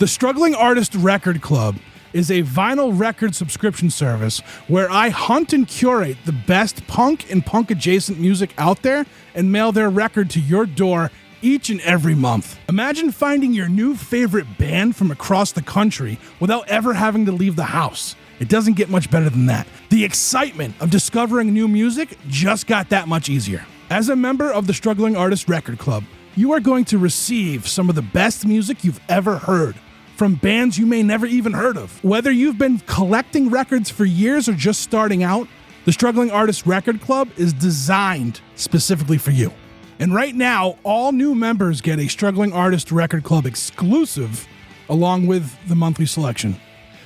The Struggling Artist Record Club is a vinyl record subscription service where I hunt and curate the best punk and punk-adjacent music out there and mail their record to your door each and every month. Imagine finding your new favorite band from across the country without ever having to leave the house. It doesn't get much better than that. The excitement of discovering new music just got that much easier. As a member of the Struggling Artist Record Club, you are going to receive some of the best music you've ever heard from bands you may never even heard of. Whether you've been collecting records for years or just starting out, the Struggling Artist Record Club is designed specifically for you. And right now, all new members get a Struggling Artist Record Club exclusive along with the monthly selection.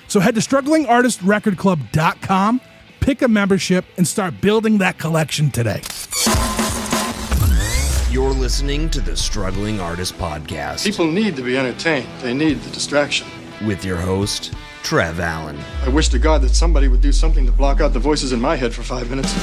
So head to StrugglingArtistRecordClub.com, pick a membership, and start building that collection today. You're listening to the Struggling Artist Podcast. People need to be entertained. They need the distraction. With your host, Trev Allen. I wish to God that somebody would do something to block out the voices in my head for 5 minutes.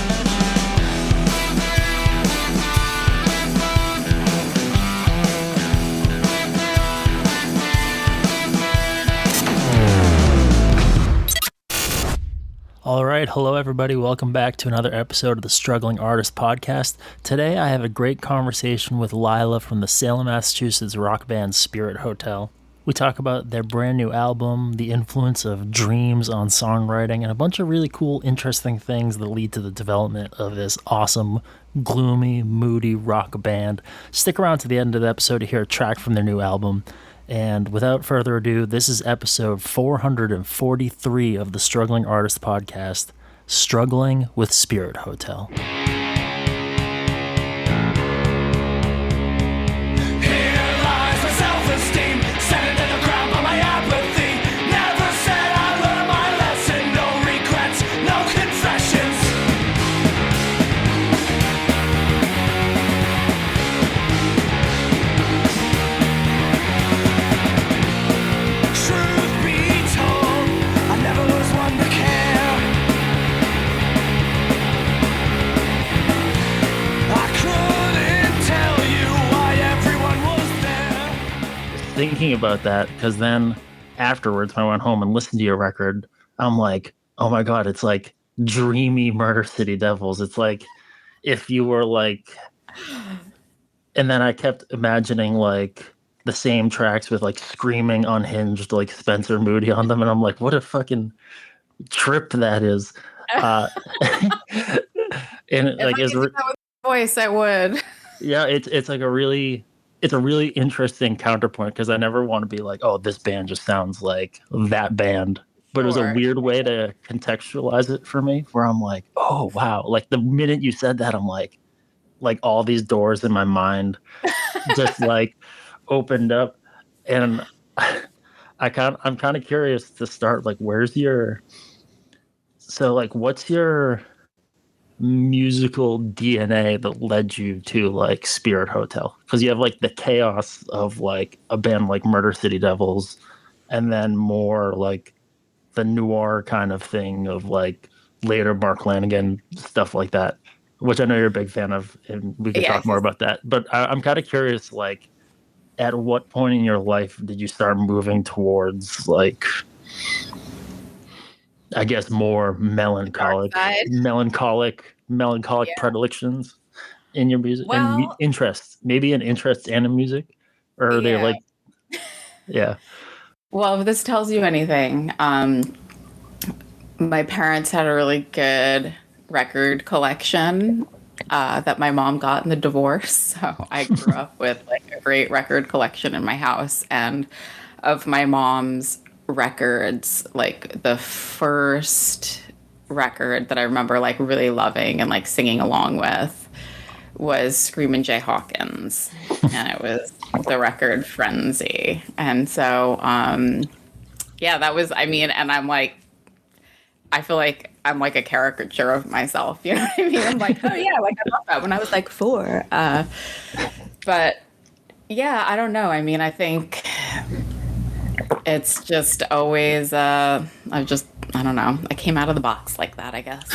All right, hello everybody. Welcome back to another episode of the Struggling Artist Podcast. Today I have a great conversation with Leila from the Salem, Massachusetts rock band Spirit Hotel. We talk about their brand new album, the influence of dreams on songwriting, and a bunch of really cool, interesting things that lead to the development of this awesome, gloomy, moody rock band. Stick around to the end of the episode to hear a track from their new album. And without further ado, this is episode 443 of the Struggling Artist Podcast, Struggling with Spirit Hotel. Thinking about that, because then afterwards when I went home and listened to your record, I'm like, oh my god, it's like dreamy Murder City Devils. It's like if you were like, and then I kept imagining like the same tracks with like screaming, unhinged, like Spencer Moody on them, and I'm like, what a fucking trip that is. And if like I could do that with voice, I would. Yeah, it's like a really interesting counterpoint, because I never want to be like, oh, this band just sounds like that band. But it was a weird way to contextualize it for me, where I'm like, oh, wow. Like the minute you said that, I'm like all these doors in my mind just like opened up. And I'm kind of curious to start, like, what's your musical DNA that led you to like Spirit Hotel? Because you have like the chaos of like a band like Murder City Devils, and then more like the noir kind of thing of like later Mark Lanigan, stuff like that, which I know you're a big fan of, and we can talk more about that. But I'm kind of curious, like, at what point in your life did you start moving towards like, I guess, more melancholic predilections in your music, and interests, maybe an interest and in music, or are they like, yeah. Well, if this tells you anything, my parents had a really good record collection that my mom got in the divorce. So I grew up with like a great record collection in my house, and of my mom's records, like the first record that I remember like really loving and like singing along with was Screamin' Jay Hawkins, and it was the record Frenzy. And so that was, I mean, and I'm like, I feel like I'm like a caricature of myself, you know what I mean? I'm like, oh yeah, like I love that when I was like 4. But yeah, I don't know. I mean, I think it's just always, I don't know. I came out of the box like that, I guess.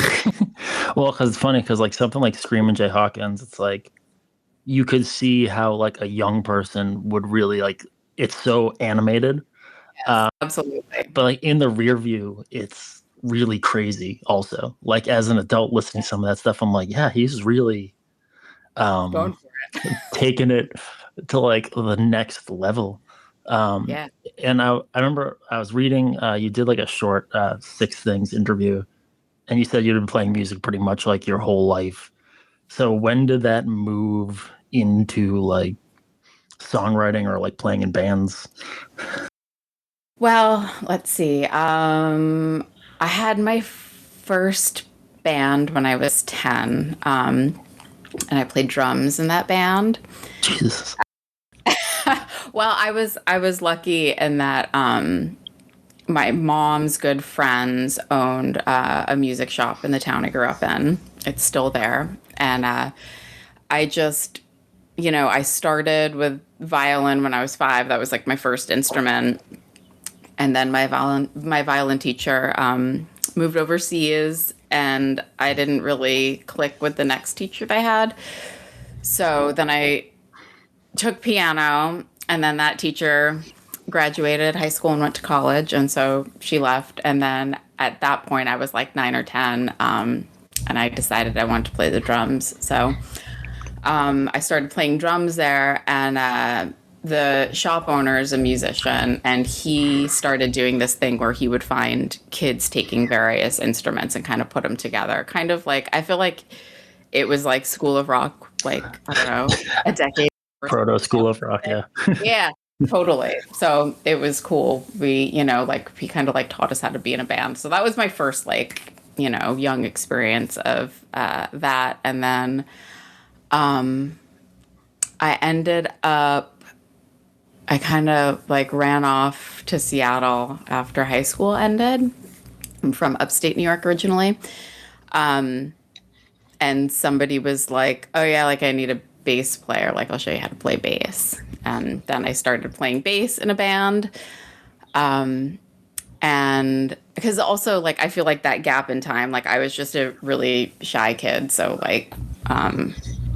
Well, because it's funny, because like something like Screamin' Jay Hawkins, it's like you could see how like a young person would really like, it's so animated. Absolutely. But like in the rear view, it's really crazy also. Like as an adult listening to some of that stuff, I'm like, yeah, he's really Going for it. taking it to like the next level. Yeah. And I remember I was reading, you did like a short Six Things interview, and you said you'd been playing music pretty much like your whole life. So when did that move into like songwriting or like playing in bands? Well, let's see. I had my first band when I was 10, and I played drums in that band. Jesus. Well, I was lucky in that my mom's good friends owned a music shop in the town I grew up in. It's still there, and I just, I started with violin when I was 5. That was like my first instrument. And then my violin teacher moved overseas, and I didn't really click with the next teacher they had. So then I took piano, and then that teacher graduated high school and went to college, and so she left. And then at that point, I was like 9 or 10, and I decided I wanted to play the drums. So I started playing drums there, and the shop owner is a musician, and he started doing this thing where he would find kids taking various instruments and kind of put them together. Kind of like, I feel like it was like School of Rock, like, I don't know, a decade. Proto School of Rock, yeah. Yeah, totally. So it was cool. We, like, he kind of like taught us how to be in a band. So that was my first, like, young experience of that. And then I ended up, I kind of like ran off to Seattle after high school ended. I'm from upstate New York originally. And somebody was like, oh yeah, like I need a bass player. Like I'll show you how to play bass. And then I started playing bass in a band. And because also like, I feel like that gap in time, like I was just a really shy kid. So like,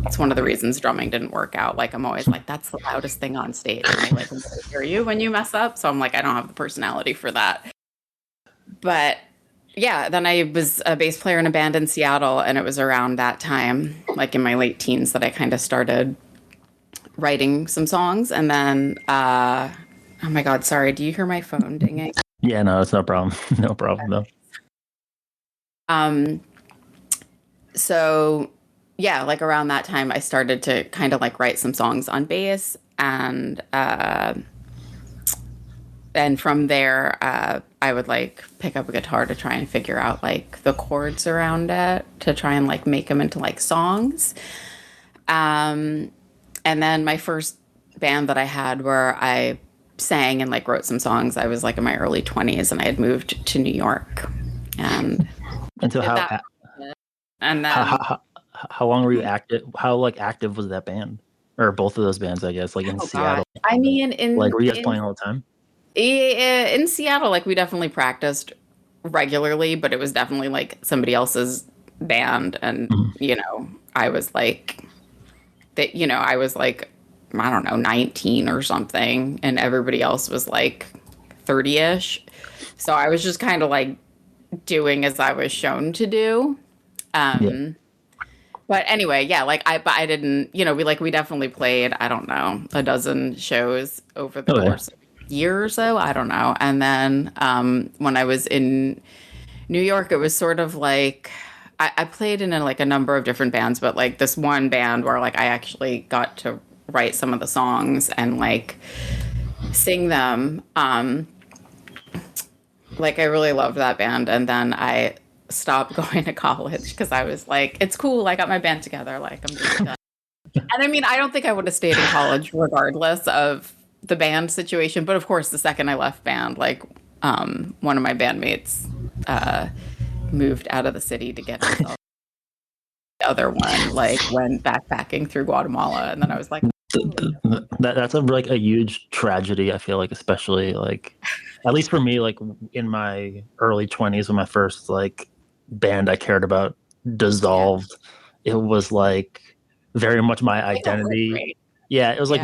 it's one of the reasons drumming didn't work out. Like, I'm always like, that's the loudest thing on stage. And I like hear you when you mess up. So I'm like, I don't have the personality for that. But yeah, then I was a bass player in a band in Seattle. And it was around that time, like in my late teens, that I kind of started writing some songs. And then, oh my God, sorry. Do you hear my phone dinging? Yeah, no, it's no problem. No problem though. So yeah, like around that time, I started to kind of like write some songs on bass, and from there, I would like pick up a guitar to try and figure out like the chords around it to try and like make them into like songs. And then my first band that I had where I sang and like wrote some songs, I was like in my early 20s, and I had moved to New York. And so and then how long were you active? How like active was that band, or both of those bands? I guess like in Seattle. God. I mean, like were you guys playing all the time? In Seattle, like we definitely practiced regularly, but it was definitely like somebody else's band, and I was like that. I was like, I don't know, 19 or something, and everybody else was like 30-ish. So I was just kind of like doing as I was shown to do. But anyway, yeah, like I didn't, we definitely played, I don't know, a dozen shows over the course of a year or so. I don't know. And then when I was in New York, it was sort of like, I played in like a number of different bands, but like this one band where like I actually got to write some of the songs and like sing them. Like I really loved that band. And then I stopped going to college because I was like, it's cool. I got my band together. Like I'm just done. And I mean, I don't think I would have stayed in college regardless of the band situation. But of course, the second I left band, like one of my bandmates moved out of the city to get himself. The other one like went backpacking through Guatemala. And then I was like, that's a huge tragedy. I feel like, especially like, at least for me, like in my early 20s when my first like band I cared about dissolved. It was like very much my identity. Yeah, it was like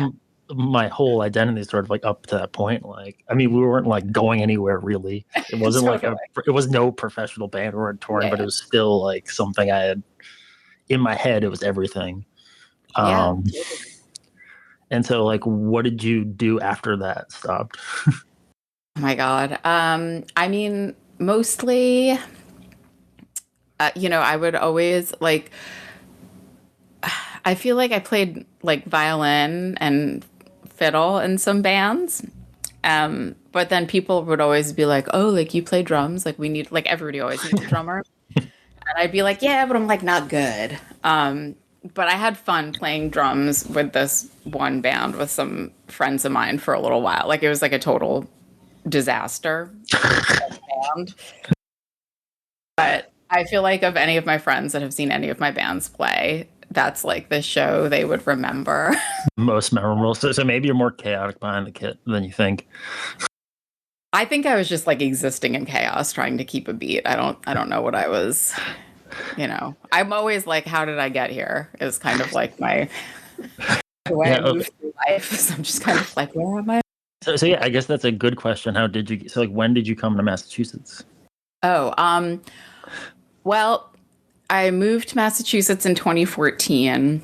my whole identity sort of like up to that point. Like, I mean, we weren't like going anywhere really. It wasn't like it was no professional band we weren't touring, but it was still like something I had in my head. It was everything. And so like, what did you do after that stopped? Oh my God. I mean, mostly, I would always like, I feel like I played like violin and fiddle in some bands. But then people would always be like, oh, like you play drums. Like we need, like everybody always needs a drummer. And I'd be like, yeah, but I'm like not good. But I had fun playing drums with this one band with some friends of mine for a little while. Like it was like a total disaster band. But I feel like of any of my friends that have seen any of my bands play, that's like the show they would remember. Most memorable. So maybe you're more chaotic behind the kit than you think. I think I was just like existing in chaos, trying to keep a beat. I don't know what I was. I'm always like, how did I get here? Is kind of like my the way I move through life. So I'm just kind of like, where am I? So yeah, I guess that's a good question. How did you? So like, when did you come to Massachusetts? Oh, well, I moved to Massachusetts in 2014.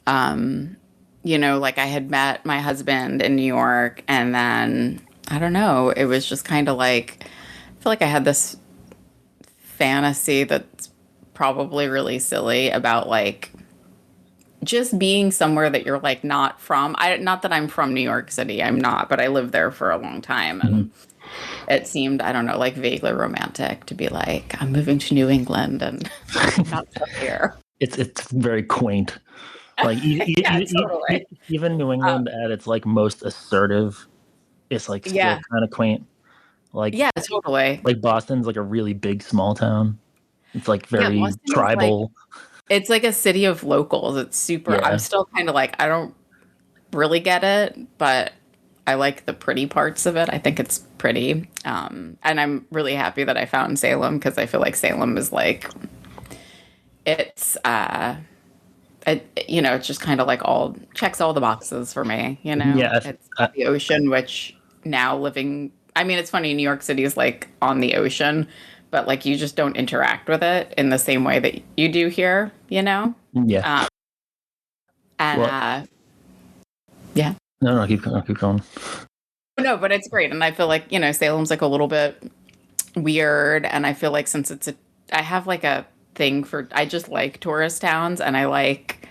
Like I had met my husband in New York, and then I don't know, it was just kind of like, I feel like I had this fantasy that's probably really silly about like just being somewhere that you're like not from. Not that I'm from New York City, I'm not, but I lived there for a long time, and it seemed, I don't know, like vaguely romantic to be like, I'm moving to New England and not from here. It's very quaint. Like totally. Even New England at its like most assertive, it's like still kind of quaint. Like totally. Like Boston's like a really big small town. It's like very tribal. It's like a city of locals. It's super. I'm still kind of like, I don't really get it, but I like the pretty parts of it. I think it's pretty. And I'm really happy that I found Salem, because I feel like Salem is like, it's it's just kind of like all checks all the boxes for me, it's the ocean, which now living, I mean, it's funny, New York City is like on the ocean, but like you just don't interact with it in the same way that you do here, Yeah. Yeah. No, keep going. No, but it's great. And I feel like, Salem's like a little bit weird. And I feel like since I have like a thing for, I just like tourist towns, and I like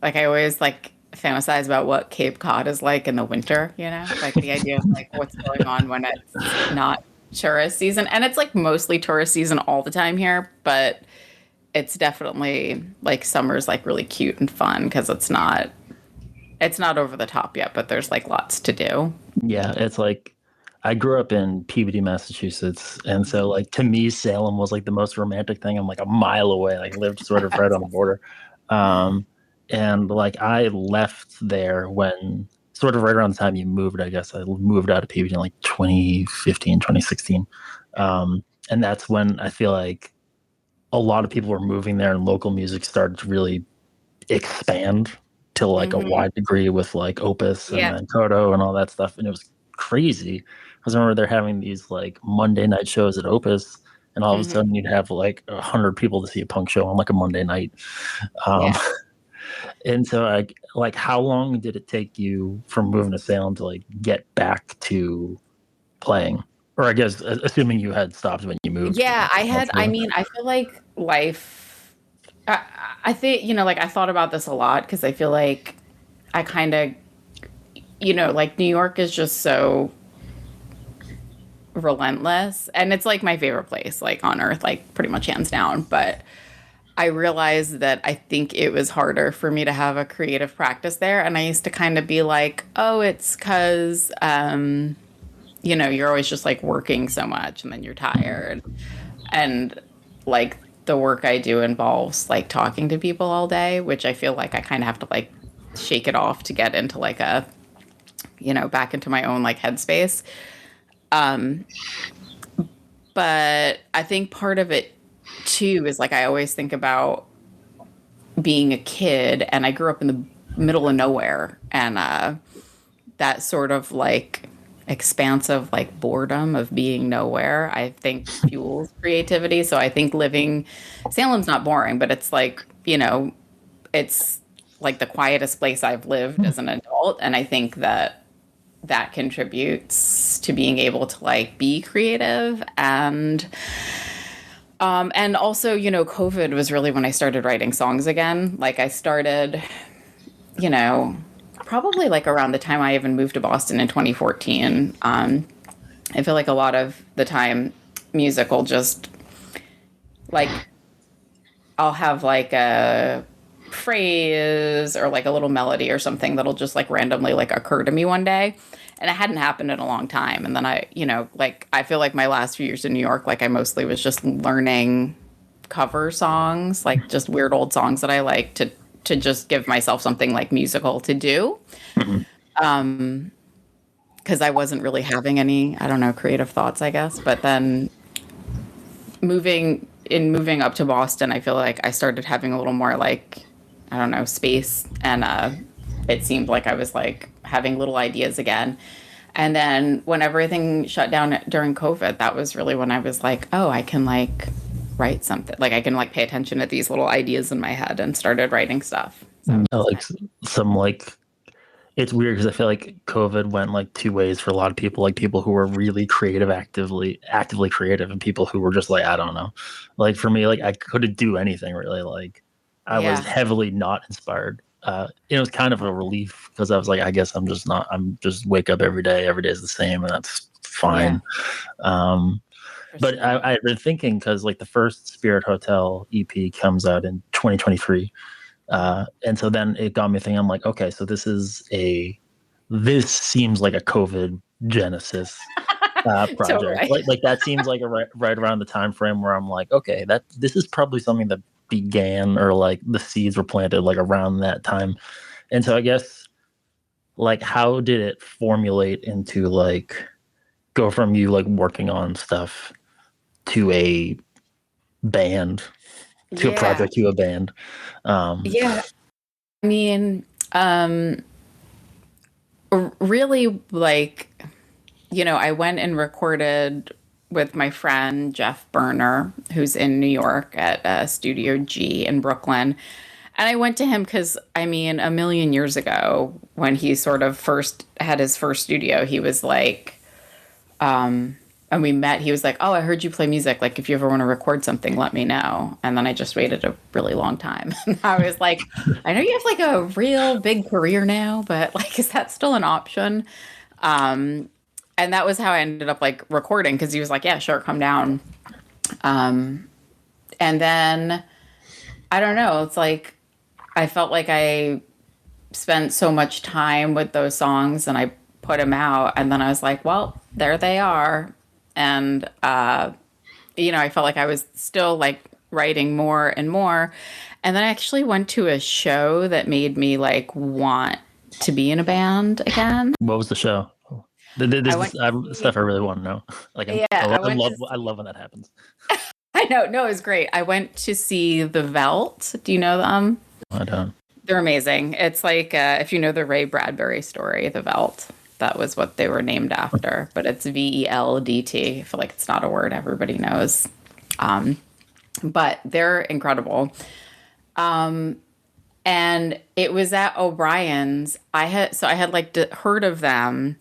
I always like fantasize about what Cape Cod is like in the winter, like the idea of like what's going on when it's not tourist season. And it's like mostly tourist season all the time here, but it's definitely like summer's like really cute and fun because it's not over the top yet, but there's like lots to do. Yeah, it's like I grew up in Peabody, Massachusetts, and so like to me, Salem was like the most romantic thing. I'm like a mile away, like lived sort of right on the border, and like I left there when sort of right around the time you moved. I guess I moved out of Peabody in like 2015, 2016, and that's when I feel like a lot of people were moving there, and local music started to really expand to like a wide degree with like Opus and then Kodo and all that stuff, and it was crazy. Because I remember they're having these like Monday night shows at Opus, and all of a sudden you'd have like 100 people to see a punk show on like a Monday night. And so like how long did it take you from moving to Salem to like get back to playing? Or I guess assuming you had stopped when you moved. Yeah, I had. I mean, I feel like life. I think like I thought about this a lot because I feel like I kind of, like New York is just so relentless, and it's like my favorite place like on earth, like pretty much hands down. But I realized that I think it was harder for me to have a creative practice there, and I used to kind of be like, oh, it's because you're always just like working so much and then you're tired. And like the work I do involves like talking to people all day, which I feel like I kind of have to like shake it off to get into like a, back into my own like headspace. But I think part of it too is like I always think about being a kid, and I grew up in the middle of nowhere, and that sort of like expansive like boredom of being nowhere, I think fuels creativity. So I think Salem's not boring, but it's like, it's like the quietest place I've lived as an adult, and I think that contributes to being able to like be creative. And also, COVID was really when I started writing songs again. Like I started, probably like around the time I even moved to Boston in 2014. I feel like a lot of the time music will just like, I'll have like a phrase or like a little melody or something that'll just like randomly like occur to me one day. And it hadn't happened in a long time. And then I feel like my last few years in New York, like I mostly was just learning cover songs, like just weird old songs that I like to just give myself something like musical to do. Mm-hmm. 'Cause I wasn't really having any, I don't know, creative thoughts, I guess. But then moving up to Boston, I feel like I started having a little more like, I don't know, space. And it seemed like I was like having little ideas again. And then when everything shut down during COVID, that was really when I was like, oh, I can like write something. Like I can like pay attention to these little ideas in my head, and started writing stuff. So, like some like, it's weird because I feel like COVID went like two ways for a lot of people, like people who were really creative, actively creative, and people who were just like, I don't know. Like for me, like I couldn't do anything really. Like I was heavily not inspired. It was kind of a relief because I was like, I guess I'm just wake up every day is the same, and that's fine. Yeah. But I've been thinking, because like the first Spirit Hotel EP comes out in 2023. And so then it got me thinking, I'm like, okay, so this seems like a COVID genesis project. Totally. Like that seems like right around the time frame where I'm like, okay, this is probably something that began, or like the seeds were planted like around that time. And so I guess, like, how did it formulate into like go from you like working on stuff to a band, to a project, to a band? I mean, really, like, I went and recorded with my friend Jeff Berner, who's in New York at Studio G in Brooklyn. And I went to him because, I mean, a million years ago, when he sort of first had his first studio, he was like, and we met, he was like, oh, I heard you play music. Like, if you ever want to record something, let me know. And then I just waited a really long time. And I was like, I know you have like a real big career now, but like, is that still an option? And that was how I ended up like recording, because he was like, yeah, sure, come down. And then, I don't know, it's like, I felt like I spent so much time with those songs, and I put them out, and then I was like, well, there they are. And, I felt like I was still like writing more and more. And then I actually went to a show that made me like want to be in a band again. What was the show? This is stuff I really want to know. Like, I love when that happens. I know. No, it was great. I went to see The Velt. Do you know them? I don't. They're amazing. It's like, if you know the Ray Bradbury story, The Velt. That was what they were named after, but it's VELDT. I feel like it's not a word everybody knows. But they're incredible. And it was at O'Brien's. I had like heard of them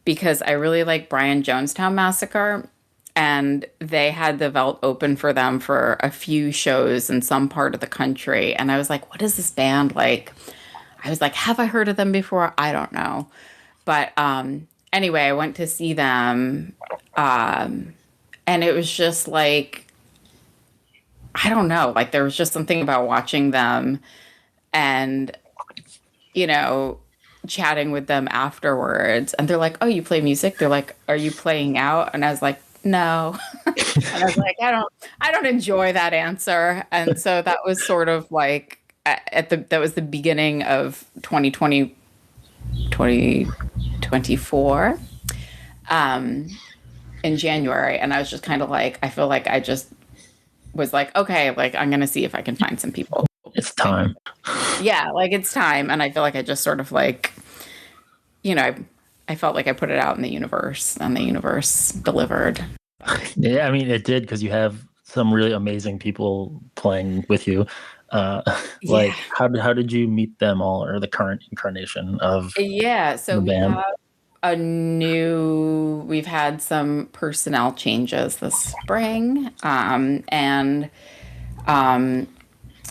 because I really like Brian Jonestown Massacre, and they had the Velt open for them for a few shows in some part of the country. And I was like, what is this band like? I was like, have I heard of them before? I don't know. But anyway, I went to see them, and it was just like, I don't know, like there was just something about watching them and, chatting with them afterwards. And they're like, oh, you play music? They're like, are you playing out? And I was like, no. And I was like, I don't enjoy that answer. And so that was sort of like that was the beginning of 2024 in January. And I was just kind of like, I feel like I just was like, okay, like I'm going to see if I can find some people It's time. Yeah, like it's time. And I feel like I just sort of like, I felt like I put it out in the universe and the universe delivered. Yeah, I mean, it did because you have some really amazing people playing with you. Uh, Yeah. like, how did you meet them all, or the current incarnation of Yeah. So the we band? have we've had some personnel changes this spring. And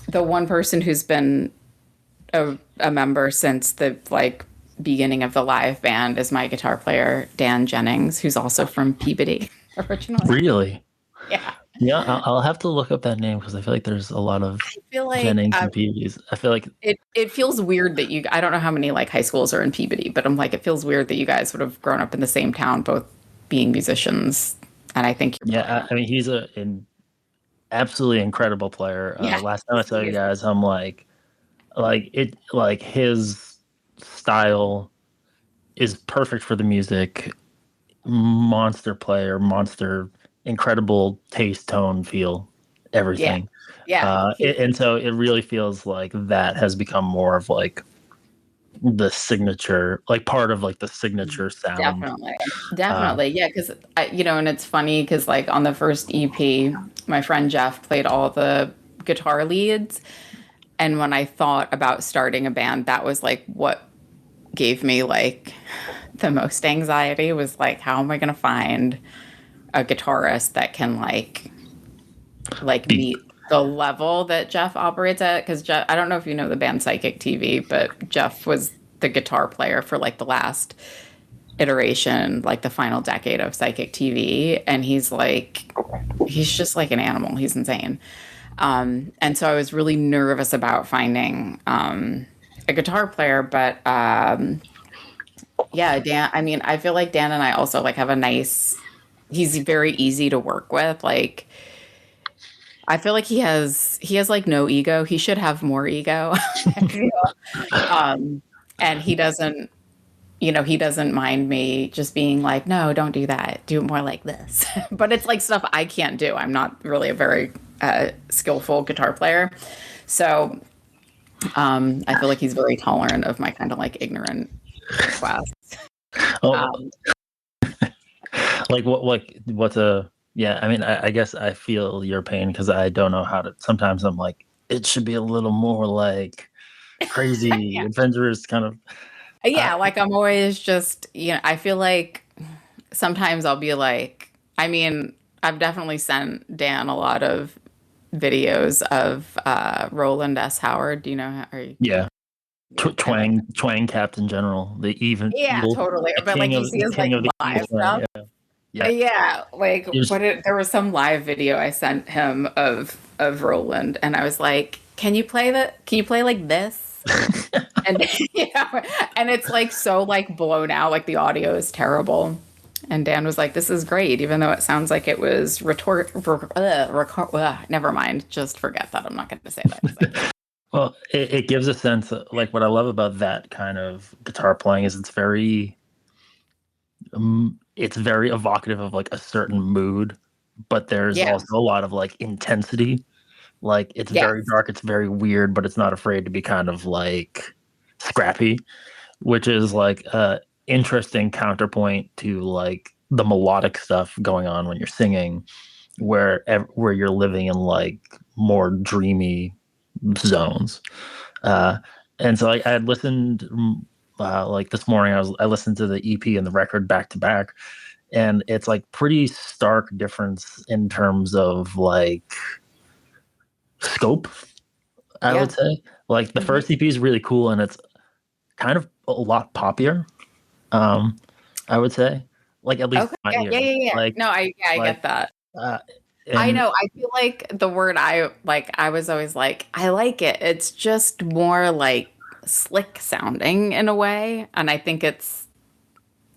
the one person who's been a member since the like beginning of the live band is my guitar player, Dan Jennings, who's also from Peabody originally. Really? Yeah. Yeah, I'll have to look up that name because I feel like there's a lot of I feel like Jennings and Peavy's. I feel like it feels weird that I don't know how many like high schools are in Peabody, but I'm like, it feels weird that you guys would have grown up in the same town, both being musicians. And I think you're yeah, I mean he's an absolutely incredible player. yeah, Last time I saw he you is. guys, I'm like his style is perfect for the music. Monster player, monster, incredible taste, tone, feel, Yeah. everything. Yeah. And so it really feels like that has become more of like the signature, like part of like the signature sound. Definitely. Uh, Definitely. Yeah. Cause and it's funny because like on the first EP, my friend Jeff played all the guitar leads. And when I thought about starting a band, that was like what gave me like the most anxiety was like, how am I going to find a guitarist that can like be, meet the level that Jeff operates at? Because Jeff, I don't know if you know the band Psychic TV, but Jeff was the guitar player for like the last iteration, like the final decade of Psychic TV, and he's just like an animal. He's insane. And so I was really nervous about finding a guitar player, but yeah, Dan. I mean, I feel like Dan and I also like have a nice. He's very easy to work with. Like, I feel like he has like no ego. He should have more ego. I feel. Um, and he doesn't mind me just being like, no, don't do that. Do it more like this. But it's like stuff I can't do. I'm not really a very skillful guitar player. So I feel like he's very tolerant of my kind of like ignorant requests. oh, Um, like what's a yeah. I mean, I guess I feel your pain because I don't know how to. Sometimes I'm like, it should be a little more like crazy, yeah. adventurous kind of. Uh, Yeah, like I'm always just, I feel like sometimes I'll be like, I mean, I've definitely sent Dan a lot of videos of Roland S. Howard. Do you know? yeah, I like, Twang Captain General, the yeah, totally. the But like you see his like king of the evil live twang. stuff. Yeah, yeah. Yeah, like There's there was some live video I sent him of Roland, and I was like, "Can you play that? Can you play like this?" And and it's like so like blown out, like the audio is terrible. And Dan was like, "This is great," even though it sounds like it was never mind, just forget that. I'm not going to say that. well, it gives a sense like what I love about that kind of guitar playing is it's very evocative of like a certain mood, but there's Yeah. also a lot of like intensity. Like it's very Yes. dark, it's very weird, but it's not afraid to be kind of like scrappy, which is like a interesting counterpoint to like the melodic stuff going on when you're singing, where you're living in like more dreamy zones. Uh, and so I had listened like this morning. I listened to the EP and the record back to back, and it's like pretty stark difference in terms of like scope. I Yeah. would say like the Mhm. first EP is really cool, and it's kind of a lot poppier. Um, I would say like at least Okay. my Yeah. Yeah. ear, Yeah. Yeah. like No, I like get that. uh, I and know. I feel like the word I was always like, I like it. It's just more like slick sounding in a way. And I think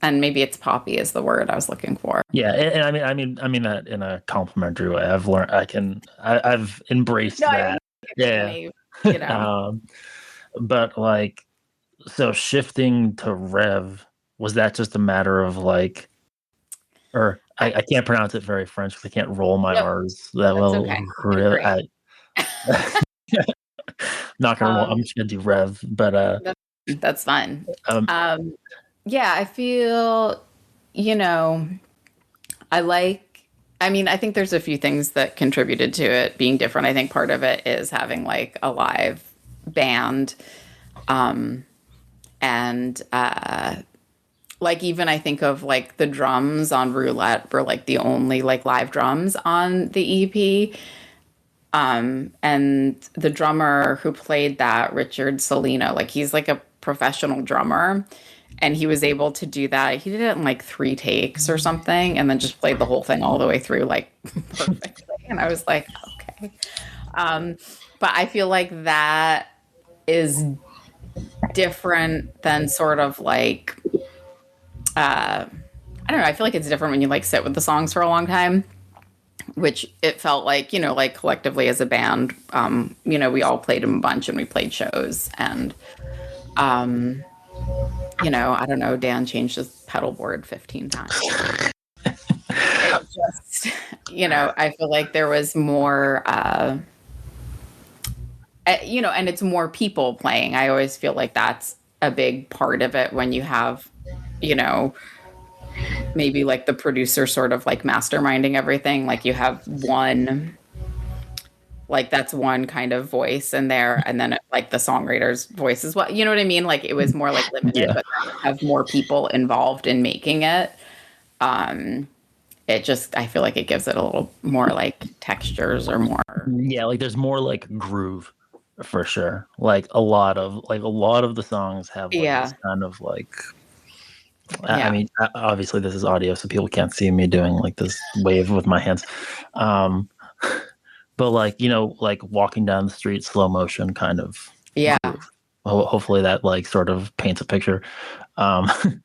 and maybe it's poppy is the word I was looking for. yeah, and I mean that in a complimentary way. I've learned I've No, embraced I mean, that. Yeah. funny, you know. um, but like so shifting to Rev, was that just a matter of like or I, I can't pronounce it very French because I can't roll my no, R's that that's well. okay. You did Really, great. I Not gonna. I'm just gonna do Rev, but That's fun. um, Yeah, I feel, you know, I like, I mean, I think there's a few things that contributed to it being different. I think part of it is having like a live band. And like even I think of like the drums on Roulette were like the only like live drums on the EP. And the drummer who played that, Richard Solino, like he's like a professional drummer. And he was able to do that. He did it in like 3 takes or something, and then just played the whole thing all the way through like perfectly. And I was like, okay. But I feel like that is different than sort of like I don't know, I feel like it's different when you like sit with the songs for a long time, which it felt like, like collectively as a band, we all played them a bunch and we played shows, and I don't know, Dan changed his pedal board 15 times. It just, I feel like there was more and it's more people playing. I always feel like that's a big part of it when you have, maybe like the producer sort of like masterminding everything. Like you have one, like that's one kind of voice in there, and then like the songwriter's voice as well. You know what I mean? Like it was more like limited, but then have more people involved in making it. It just, I feel like it gives it a little more like textures or more. Yeah, like there's more like groove. For sure. Like a lot of the songs have this kind of like I mean, obviously this is audio, so people can't see me doing like this wave with my hands. But like, like walking down the street, slow motion kind of groove. Hopefully that like sort of paints a picture. But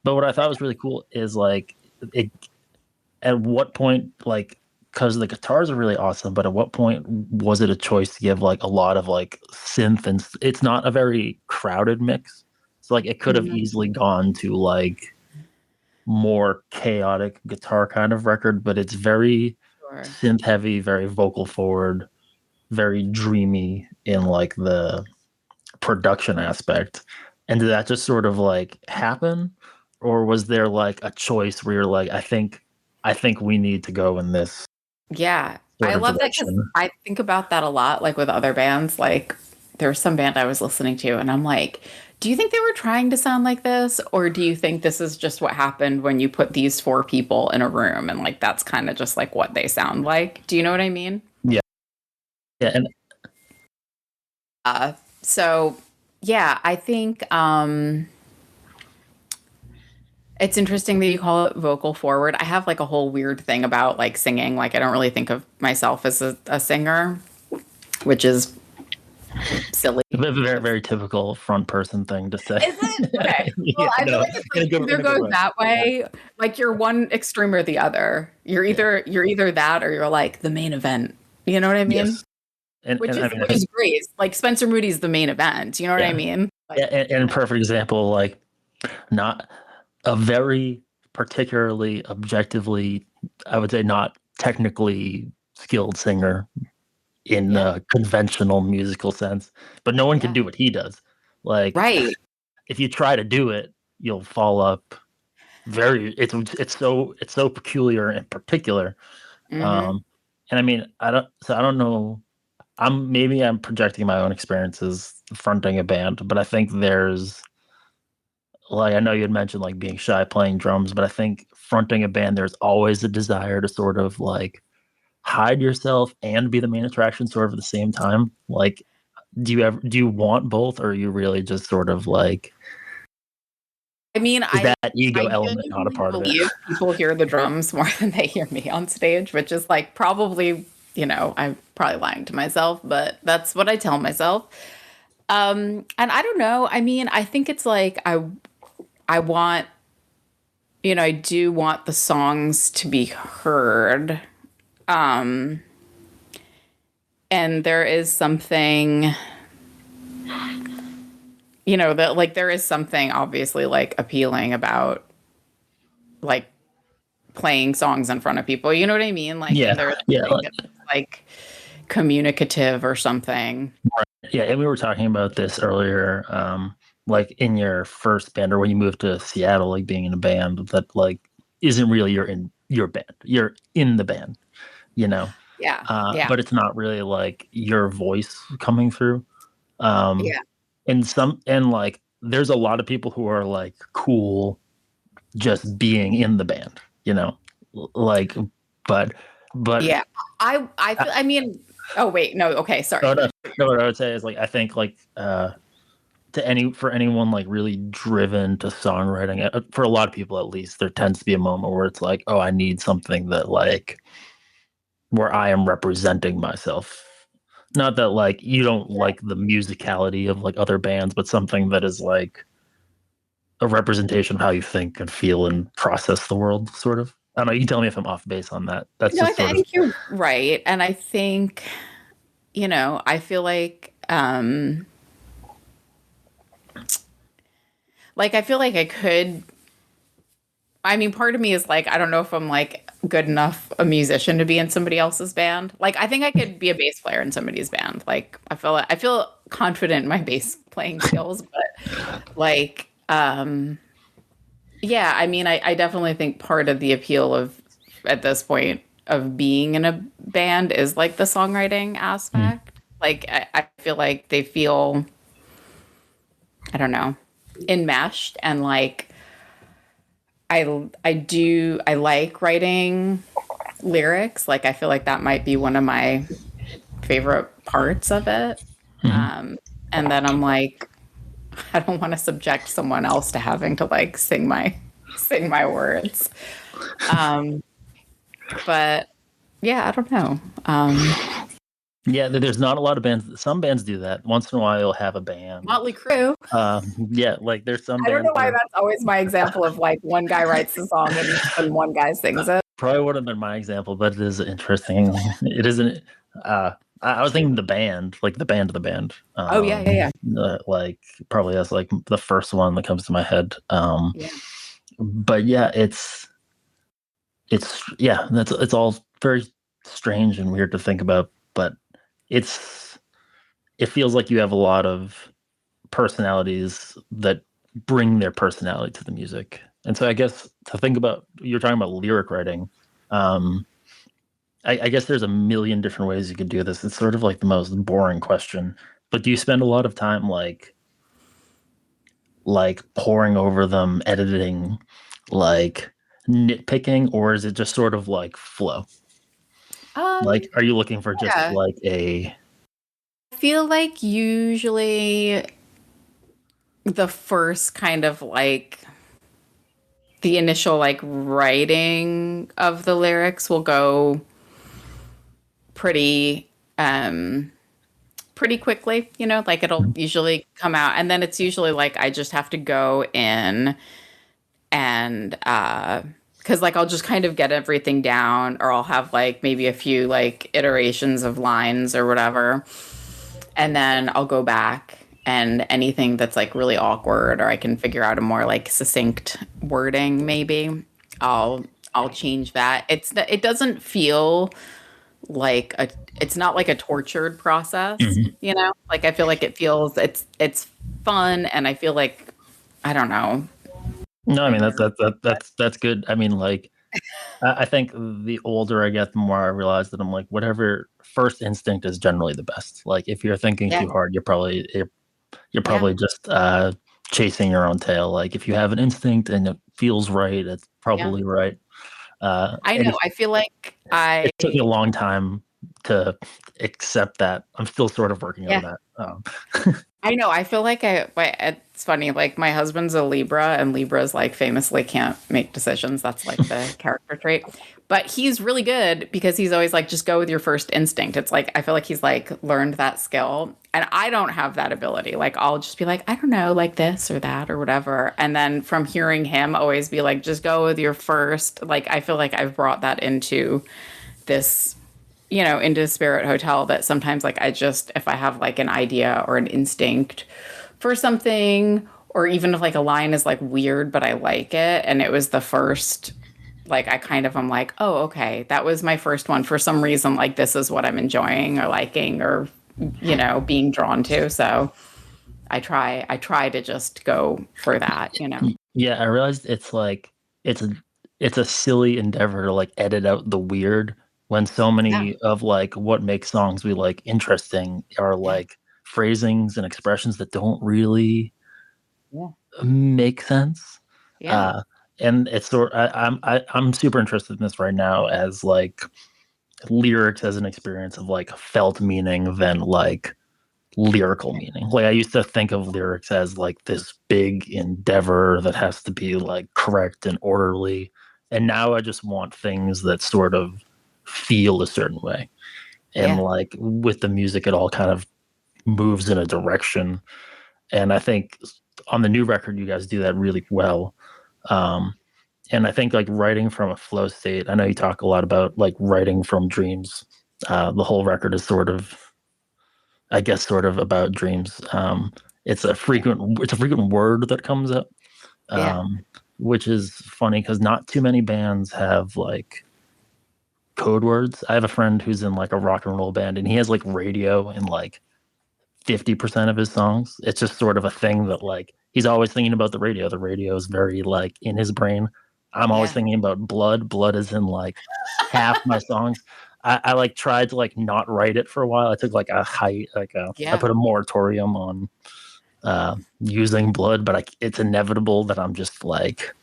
what I thought was really cool is like at what point, like, because the guitars are really awesome, but at what point was it a choice to give like a lot of like synth, and it's not a very crowded mix, so like it could have easily gone to like more chaotic guitar kind of record, but it's very synth heavy, very vocal forward, very dreamy in like the production aspect. And did that just sort of like happen, or was there like a choice where you're like, I think we need to go in this? Yeah, I love that because I think about that a lot, like with other bands. Like there was some band I was listening to, and I'm like, do you think they were trying to sound like this? Or do you think this is just what happened when you put these 4 people in a room and like that's kind of just like what they sound like? Do you know what I mean? Yeah. Yeah. And so, yeah, I think it's interesting that you call it vocal forward. I have like a whole weird thing about like singing. Like I don't really think of myself as a singer, which is silly. Very, very typical front person thing to say. Is it? Okay. Well, I feel like it's like either goes that way. Like you're one extreme or the other. You're either that or you're like the main event. You know what I mean? Yes. Which is great. Like Spencer Moody's the main event. You know what I mean? Like, and perfect example, like not a very particularly objectively, I would say not technically skilled singer in the conventional musical sense, but no one can do what he does. Like, if you try to do it, you'll fall up. It's so peculiar and particular. And I mean, I don't know. I'm projecting my own experiences fronting a band, but I think there's, like, I know you had mentioned like being shy playing drums, but I think fronting a band, there's always a desire to sort of like hide yourself and be the main attraction sort of at the same time. Like, do you want both, or are you really just sort of like, I mean, that ego element not a part of it? People hear the drums more than they hear me on stage, which is like probably, I'm probably lying to myself, but that's what I tell myself. And I don't know. I mean, I think it's like I want, I do want the songs to be heard. And there is something, that like there is something obviously like appealing about like playing songs in front of people. You know what I mean? Like there's like communicative or something. Yeah, and we were talking about this earlier, like in your first band or when you moved to Seattle, like being in a band that like isn't really you're in your band. You're in the band, you know. Yeah. Yeah. But it's not really like your voice coming through. Um Yeah. and like there's a lot of people who are like cool just being in the band, you know. Like but but Yeah. I feel, I mean, oh wait, no, okay, sorry. no, no, no, what I would say is like I think like for anyone like really driven to songwriting, for a lot of people at least, there tends to be a moment where it's like, oh, I need something that like where I am representing myself. Not that like you don't like the musicality of like other bands, but something that is like a representation of how you think and feel and process the world, sort of. I don't know. You tell me if I'm off base on that. That's No, just I sort of think you're right. And I think, I feel like I feel like I could, I mean, part of me is like, I don't know if I'm like good enough a musician to be in somebody else's band. Like, I think I could be a bass player in somebody's band. Like, I feel confident in my bass playing skills, but like, yeah, I mean, I definitely think part of the appeal of at this point of being in a band is like the songwriting mm, aspect. Like, I feel like they feel, I don't know, enmeshed and like I like writing lyrics. Like I feel like that might be one of my favorite parts of it. mhm. Um, and then I'm like, I don't want to subject someone else to having to like sing my words. Um, but yeah, I don't know. Yeah, there's not a lot of bands. Some bands do that. Once in a while, you'll have a band. Motley Crue. Yeah, like there's some I don't know bands why where that's always my example of like one guy writes the song and one guy sings it. probably would have been my example, but it is interesting. It isn't. I was thinking the band, like the band of the band. Oh yeah, yeah, yeah. Like probably that's like the first one that comes to my head. Yeah. But yeah, yeah, it's all very strange and weird to think about, but it's it feels like you have a lot of personalities that bring their personality to the music. And so I guess to think about you're talking about lyric writing. Um, I guess there's a million different ways you could do this. It's sort of like the most boring question. But do you spend a lot of time like poring over them, editing, like nitpicking, or is it just sort of like flow? Um, Like, are you looking for just yeah. like a I feel like usually the first kind of like the initial like writing of the lyrics will go pretty pretty quickly, like it'll usually come out and then it's usually like I just have to go in and because like I'll just kind of get everything down or I'll have like maybe a few like iterations of lines or whatever and then I'll go back and anything that's like really awkward or I can figure out a more like succinct wording maybe I'll change that. It doesn't feel like it's not like a tortured process, Mhm. like I feel like it's fun and I feel like I don't know. No, I mean Word. that's good. I mean, like I think the older I get, the more I realize that I'm like, whatever first instinct is generally the best. Like if you're thinking Yeah, too hard, you're yeah. probably just chasing your own tail. Like if you have an instinct and it feels right, it's Yeah. probably right. I And know. I feel like it took me a long time to accept that. I'm still sort of working on yeah, that. I know. I feel like it's funny. Like my husband's a Libra, and Libras like famously can't make decisions. That's like the character trait. But he's really good because he's always like, just go with your first instinct. It's like I feel like he's like learned that skill, and I don't have that ability. Like I'll just be like, I don't know, like this or that or whatever. And then from hearing him always be like, just go with your first. Like I feel like I've brought that into this into Spirit Hotel that sometimes like I just if I have like an idea or an instinct for something or even if like a line is like weird but I like it and it was the first like I kind of am like, "Oh, okay. That was my first one for some reason like this is what I'm enjoying or liking or being drawn to. So I try to just go for that. Yeah, I realized it's like it's a silly endeavor to like edit out the weird when so Yeah. many of like what makes songs we like interesting are Yeah. like phrasings and expressions that don't really Yeah. make sense. Yeah. Uh, and it's sort I'm super interested in this right now as like lyrics as an experience of like felt meaning than like lyrical meaning. Like I used to think of lyrics as like this big endeavor that has to be like correct and orderly. And now I just want things that sort of feel a certain way. And Yeah. like with the music, it all kind of moves in a direction. And I think on the new record, you guys do that really well. Um, and I think like writing from a flow state, I know you talk a lot about like writing from dreams. The whole record is sort of, I guess, sort of about dreams. It's a frequent word that comes up, Yeah. which is funny because not too many bands have like code words. I have a friend who's in like a rock and roll band, and he has like radio in like 50% of his songs. It's just sort of a thing that like he's always thinking about the radio. The radio is very like in his brain. I'm always Yeah. thinking about blood. Blood is in like half my songs. I like tried to like not write it for a while. I took like I Yeah. put a moratorium on using blood, but it's inevitable that I'm just like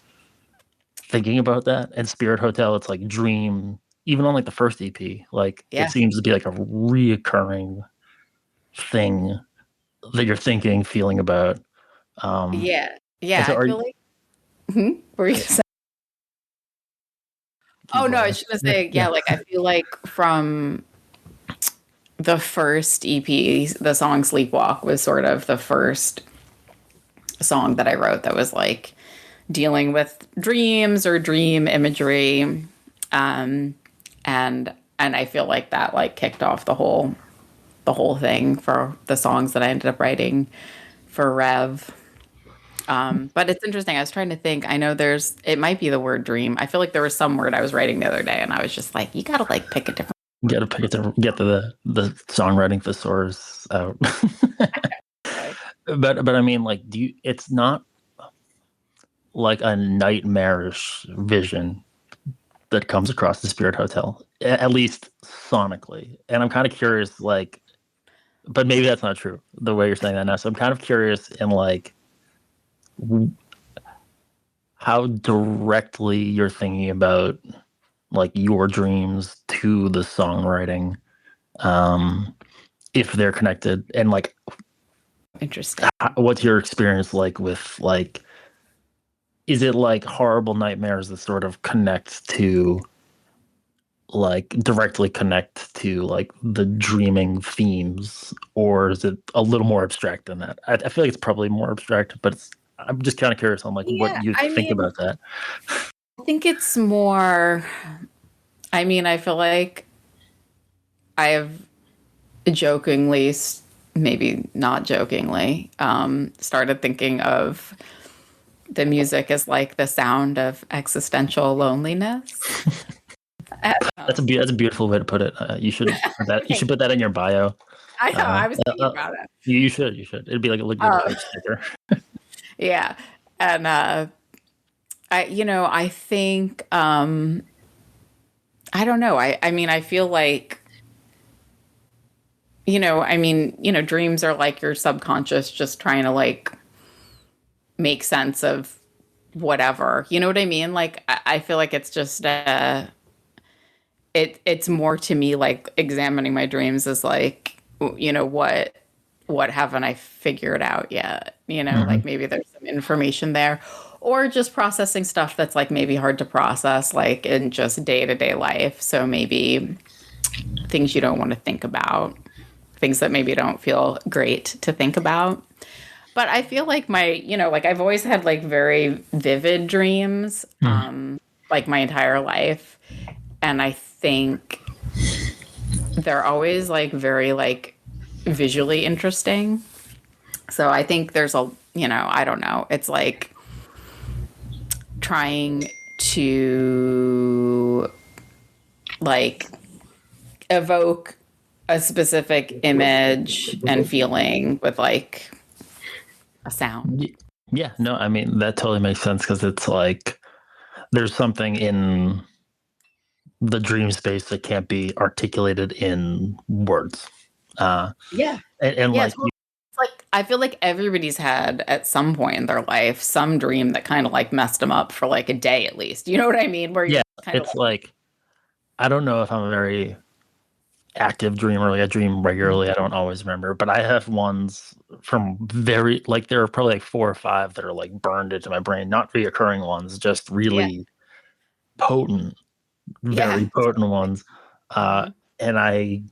thinking about that. And Spirit Hotel, it's like dream. Even on like the first EP, like it Yeah. seems to be like a reoccurring thing that you're thinking, feeling about. Yeah. And Yeah. so I are feel you like. What were you gonna say? keep Oh no, I going? was just gonna Yeah, say, yeah. yeah, like I feel like from the first EP, the song Sleepwalk was sort of the first song that I wrote that was like dealing with dreams or dream imagery. Um, and I feel like that like kicked off the whole thing for the songs that I ended up writing for Rev. But it's interesting. I was trying to think. I know it might be the word dream. I feel like there was some word I was writing the other day, and I was just like, you gotta like pick a different. You got to pick it to get to the songwriting thesaurus out. Way. But I mean, like, it's not like a nightmarish vision that comes across the Spirit Hotel, at least sonically. And I'm kind of curious, like, but maybe that's not true the way you're saying that now. So I'm kind of curious in like how directly you're thinking about like your dreams to the songwriting, um, if they're connected, and like Interesting. what's your experience like with like, is it like horrible nightmares that sort of connect to like directly connect to like the dreaming themes, or is it a little more abstract than that? I feel like it's probably more abstract, but I'm just kind of curious on like what Yeah, you I think mean, about that. I think it's more. I mean, I feel like I have jokingly, maybe not jokingly, started thinking of the music as like the sound of existential loneliness. That's a beautiful way to put it. You should put that. You should put that in your bio. I know. Uh, I was uh, thinking uh, about it. you should. You should. It'd be like a good Oh, page sticker. yeah. And I think I don't know. I mean, I feel like dreams are like your subconscious just trying to like make sense of whatever. You know what I mean? Like I feel like it's just it's more to me like examining my dreams is like what haven't I figured out yet? Hmm. Like maybe there's some information there, or just processing stuff that's like maybe hard to process, like in just day to day life. So maybe things you don't want to think about, things that maybe don't feel great to think about. But I feel like like I've always had like very vivid dreams, like my entire life. And I think they're always like very like visually interesting. So I think there's I don't know. It's like trying to like evoke a specific image and feeling with like a sound. Yeah, no, I mean, that totally makes sense because it's like there's something in the dream space that can't be articulated in words. Yeah. And Yeah, like, totally. It's like I feel like everybody's had at some point in their life some dream that kind of like messed them up for like a day at least. You know what I mean? Where yeah, you're kind of it's like, I don't know if I'm a very active dreamer. Like I dream regularly. I don't always remember, but I have ones from very like there are probably like 4 or 5 that are like burned into my brain, not reoccurring ones, just yeah, really potent, yeah, very potent ones. Uh, mhm. and I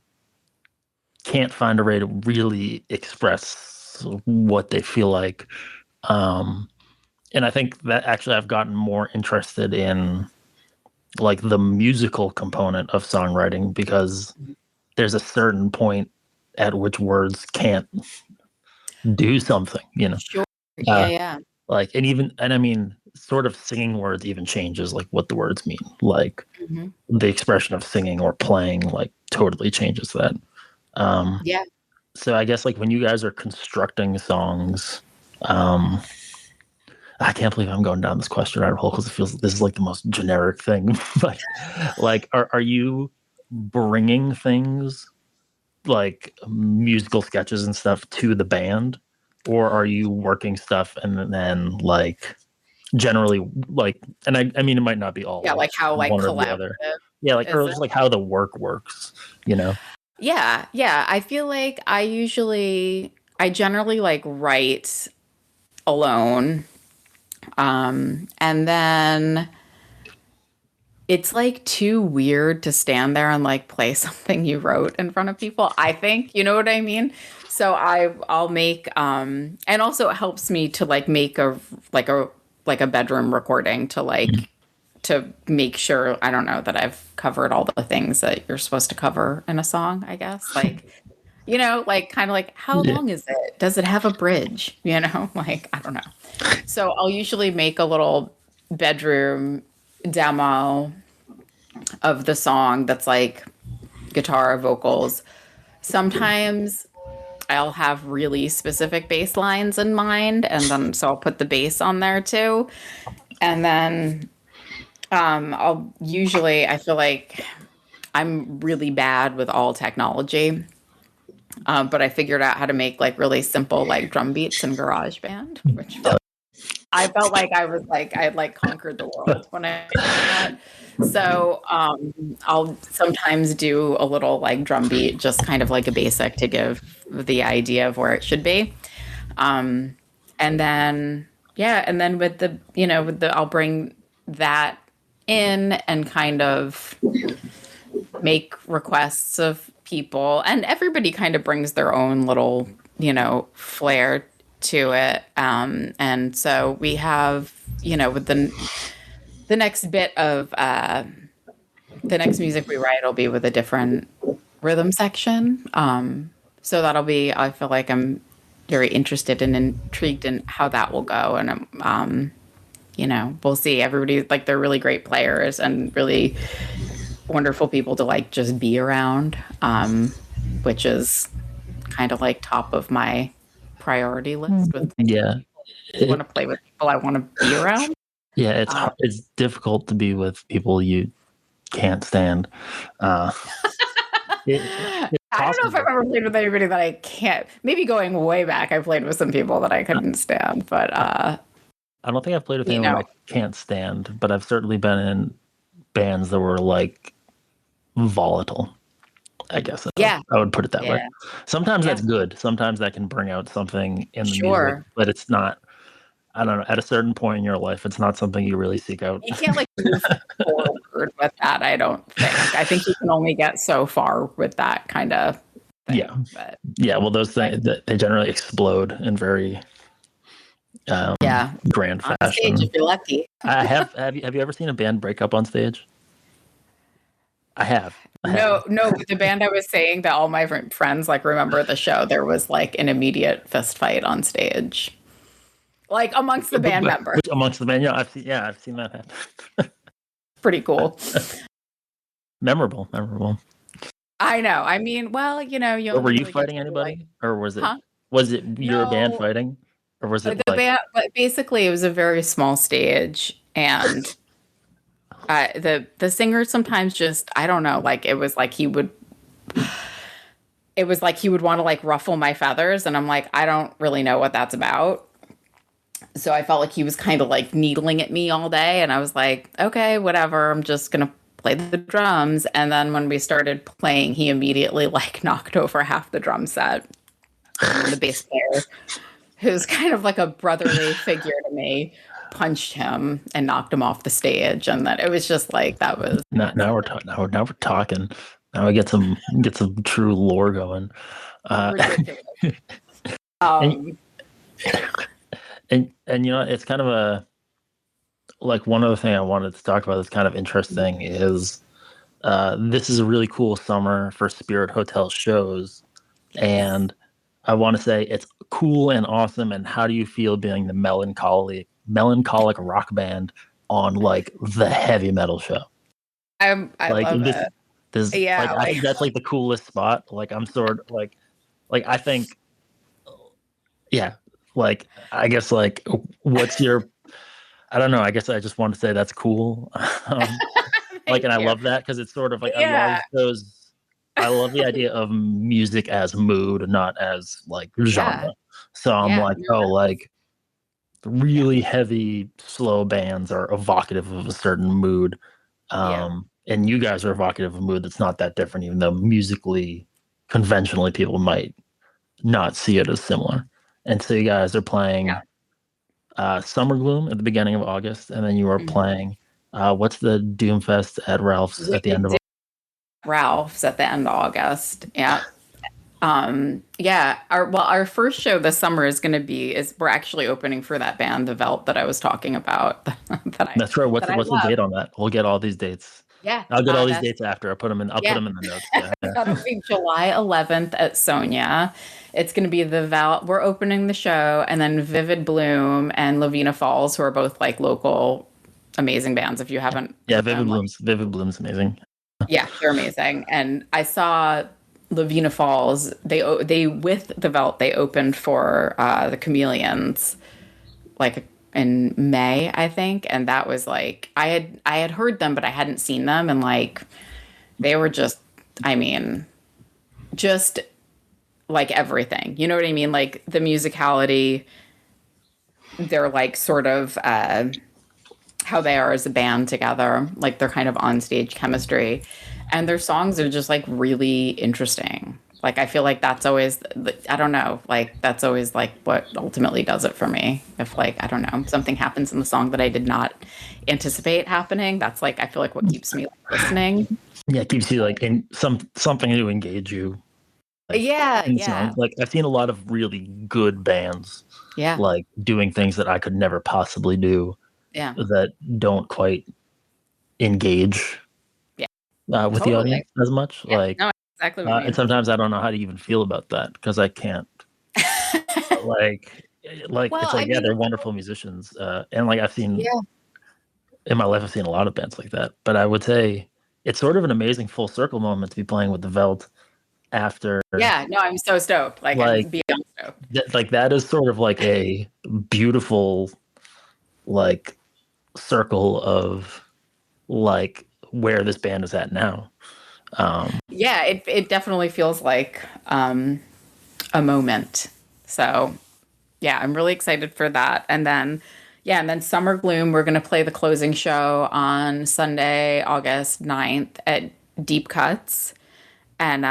can't find a way to really express what they feel like. Um, and I think that actually I've gotten more interested in like the musical component of songwriting because there's a certain point at which words can't do something, you know. Sure. Yeah, Uh, yeah. like and I mean sort of singing words even changes like what the words mean. Like Mhm. the expression of singing or playing like totally changes that. Um Yeah. so I guess like when you guys are constructing songs, um I can't believe I'm going down this question rabbit hole because it feels like this is like the most generic thing. But like, are you bringing things like musical sketches and stuff to the band, or are you working stuff and then like generally like? And I mean, it might not be Yeah, all like how like one or the other. collaborative Yeah, like is or it? just like how the work works, you know? Yeah, yeah. I feel like I generally like write alone. And then it's like too weird to stand there and like play something you wrote in front of people. I think, you know what I mean? So I'll make and also it helps me to like make like a like a bedroom recording to Mhm. like to make sure I don't know that I've covered all the things that you're supposed to cover in a song, I guess. Like, you know, like kind of like how Yeah. long is it? Does it have a bridge? You know, like I don't know. So I'll usually make a little bedroom demo of the song that's like guitar, vocals. Sometimes I'll have really specific bass lines in mind, and then so I'll put the bass on there too. And then I'll usually, I feel like I'm really bad with all technology, but I figured out how to make like really simple like drum beats in GarageBand, which I felt like I had like conquered the world when I did that. So I'll sometimes do a little like drum beat, just kind of like a basic to give the idea of where it should be. Um, and then yeah, and then with the you know with the I'll bring that in and kind of make requests of people, and everybody kind of brings their own little flair to it. And so we have with the next bit of the next music we write will be with a different rhythm section. So that'll be, I feel like I'm very interested and intrigued in how that will go. And, we'll see. Everybody, like, they're really great players and really wonderful people to, like, just be around, which is kind of like top of my priority list with like, Yeah. I want to play with people I want to be around. Yeah, it's Um, it's difficult to be with people you can't stand. Uh, it's I don't know if I've possible. ever played with anybody that I can't. Maybe going way back, I played with some people that I couldn't stand, but I don't think I've played with you anyone know, I can't stand, but I've certainly been in bands that were like volatile. I guess yeah, I would put it that way. yeah, Sometimes yeah, that's good. Sometimes that can bring out something in the music, sure. but it's not. I don't know. At a certain point in your life, it's not something you really seek out. You can't like move forward with that. I don't think. I think you can only get so far with that kind of Yeah, thing. But yeah. Well, those things they generally explode in very yeah, grand on stage fashion. if you're lucky. I have. Have you ever seen a band break up on stage? I have. I have. No, no, with the band I was saying that all my friends like remember the show, there was like an immediate fist fight on stage. Like amongst the band members. Which amongst the band? Yeah, I've seen that happen. Pretty cool. Memorable, memorable. I know. I mean, well, you Or were only you really get to fighting do like, anybody, or huh? was it your band No, fighting, or was it the like band, but basically it was a very small stage, and the singer sometimes just, I don't know, like it was like he would want to like ruffle my feathers, and I'm like, I don't really know what that's about. So I felt like he was kind of like needling at me all day, and I was like, okay, whatever, I'm just gonna play the drums. And then when we started playing, he immediately like knocked over half the drum set. And then the bass player, who's kind of like a brotherly figure to me, punched him and knocked him off the stage. And then it was just like that was now we're talking now we're talking now we get some true lore going. ridiculous. And Um, and it's kind of a like one other thing I wanted to talk about that's kind of interesting is this is a really cool summer for Spirit Hotel shows, yes. and I want to say it's cool and awesome. And how do you feel being the melancholic rock band on like the heavy metal show? I Like love it. this like Yeah, I like think that's like the coolest spot. Like I'm sort of like I think yeah, like I guess like what's your I don't know. I guess I just want to say that's cool. um, like, thank and I you. love that because it's sort of like I love Yeah. those. I love the idea of music as mood, not as like Yeah. genre. So I'm Yeah. like, No, oh, like yeah. really heavy, slow bands are evocative of a certain mood. Yeah. And you guys are evocative of a mood that's not that different, even though musically, conventionally, people might not see it as similar. And so you guys are Yeah. playing Summer Gloom at the beginning of August, and then you are Mhm. playing what's the Doomfest at Ralph's We at the end of did Ralph's at the end of August. Yeah. Yeah. Our first show this summer is going to be is we're actually opening for that band, The Velt, that I was talking about That's right. that I What's the love. date on that? We'll get all these dates. Yeah. I'll get all these That's dates after. I'll put yeah. them in the notes. Yeah, yeah. That'll be July 11th at Sonia. It's going to be the Val. We're opening the show, and then Vivid Bloom and Lavina Falls, who are both like local amazing bands. If you haven't Yeah, heard them, like Vivid Bloom's amazing. yeah, they're amazing. And I saw Lavina Falls. They with the Velt they opened for the Chameleons like in May, I think, and that was like I had heard them, but I hadn't seen them, and like they were just, I mean, just like everything. You know what I mean? Like the musicality, they're like sort of how they are as a band together, like their kind of on-stage chemistry. And their songs are just like really interesting. Like I feel like that's always I don't know, like that's always like what ultimately does it for me. If like I don't know, something happens in the song that I did not anticipate happening, that's like I feel like what keeps me like, listening. Yeah, it keeps you like in something to engage you like Yeah, in yeah. songs. Like I've seen a lot of really good bands Yeah. like doing things that I could never possibly do Yeah. that don't quite engage Yeah. with the Totally. audience as much. Yeah. Like, No, exactly what you and mean. sometimes I don't know how to even feel about that because I can't. Like Well, it's I like yeah, mean, they're wonderful musicians, and like I've seen yeah. in my life, I've seen a lot of bands like that. But I would say it's sort of an amazing full circle moment to be playing with the Veld after Yeah, no, I'm so stoked. Like I'm like beyond stoked. like that is sort of like a beautiful like circle of like where this band is at now. Yeah, it definitely feels like a moment. So yeah, I'm really excited for that. And then yeah, and then Summer Gloom, we're gonna play the closing show on Sunday, August 9th at Deep Cuts. And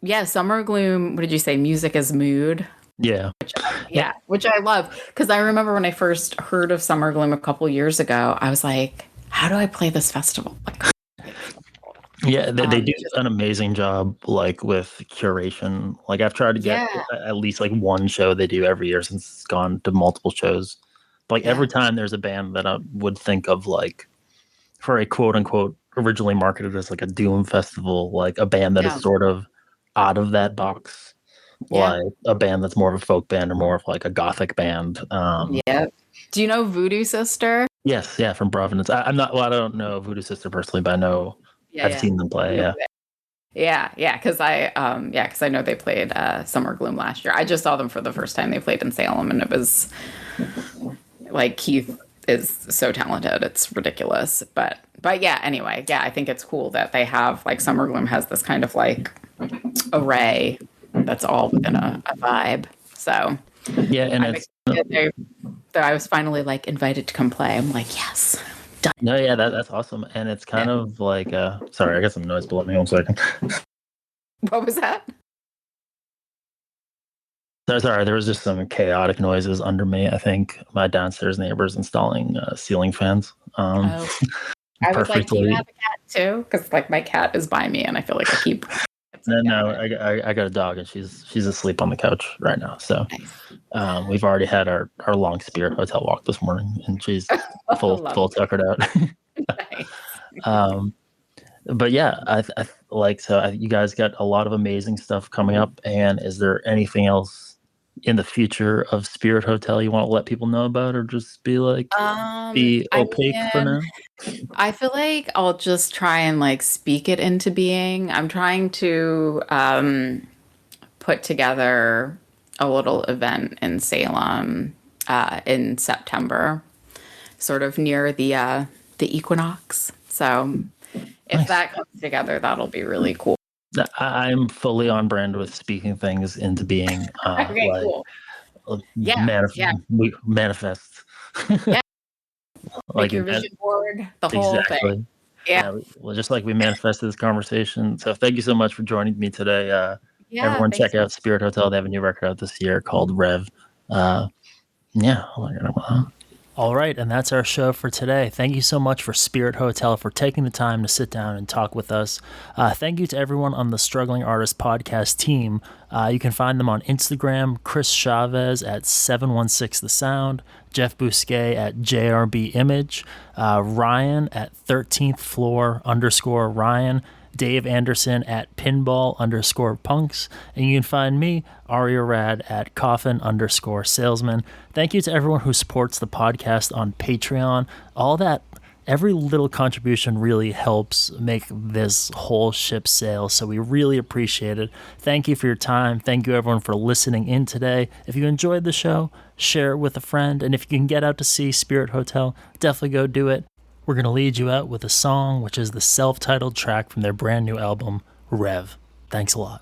yeah, Summer Gloom, what did you say? Music is mood. Yeah, Yeah, which I love because I remember when I first heard of Summer Gloom a couple years ago, I was like, how do I play this festival? Like, yeah, they do just an amazing job like with curation. Like I've tried to get yeah, at least like one show they do every year since it's gone to multiple shows. But like yeah, every time there's a band that I would think of like for a quote unquote originally marketed as like a doom festival, like a band that is yeah, sort of out of that box, yeah, like a band that's more of a folk band or more of like a gothic band. yeah. Do you know Voodoo Sister? Yes, yeah, from Providence. I'm not. Well, I don't know Voodoo Sister personally, but I know Yeah, I've yeah. seen them play. No, Yeah, Yeah, because I know they played Summer Gloom last year. I just saw them for the first time. They played in Salem, and it was like Keith is so talented. It's ridiculous. But yeah, anyway, yeah, I think it's cool that they have like Summer Gloom has this kind of like array that's all within a vibe. So Yeah, and I'm it's excited that I was finally like invited to come play. I'm like, yes, done. no, yeah, that's awesome, and it's kind of like sorry, I got some noise below me. 1 second. What was that? Sorry, there was just some chaotic noises under me. I think my downstairs neighbor's installing ceiling fans. Oh. I was like, do you Perfectly. have a cat too? Because like my cat is by me, and I feel like I keep. No, I got a dog, and she's asleep on the couch right now. So Nice. we've already had our long Spirit Hotel walk this morning, and she's full tuckered out. Nice. But yeah, I like so. You guys got a lot of amazing stuff coming up. And is there anything else in the future of Spirit Hotel you want to let people know about, or just be like be I opaque for mean, now? I feel like I'll just try and like speak it into being. I'm trying to put together a little event in Salem in September, sort of near the equinox. So if Nice. that comes together, that'll be really cool. I'm fully on brand with speaking things into being. Okay, cool. Yeah, yeah, We manifest. yeah. Like Make your vision board, the whole thing. exactly. Yeah, Yeah, well, just like we manifested this conversation. So thank you so much for joining me today. yeah. Everyone, Thanks. check out Spirit Hotel. They have a new record out this year called Rev. Yeah. All right, and that's our show for today. Thank you so much for Spirit Hotel for taking the time to sit down and talk with us. Thank you to everyone on the Struggling Artist podcast team. You can find them on Instagram, Chris Chavez at 716 The Sound, Jeff Bousquet at JRB Image, Ryan at 13th Floor _ Ryan, Dave Anderson at pinball_punks, and you can find me, Aria Rad, at coffin _salesman. Thank you to everyone who supports the podcast on Patreon. All that, every little contribution really helps make this whole ship sail, so we really appreciate it. Thank you for your time. Thank you everyone for listening in today. If you enjoyed the show, share it with a friend, and if you can get out to see Spirit Hotel, definitely go do it. We're going to lead you out with a song, which is the self-titled track from their brand new album, Rev. Thanks a lot.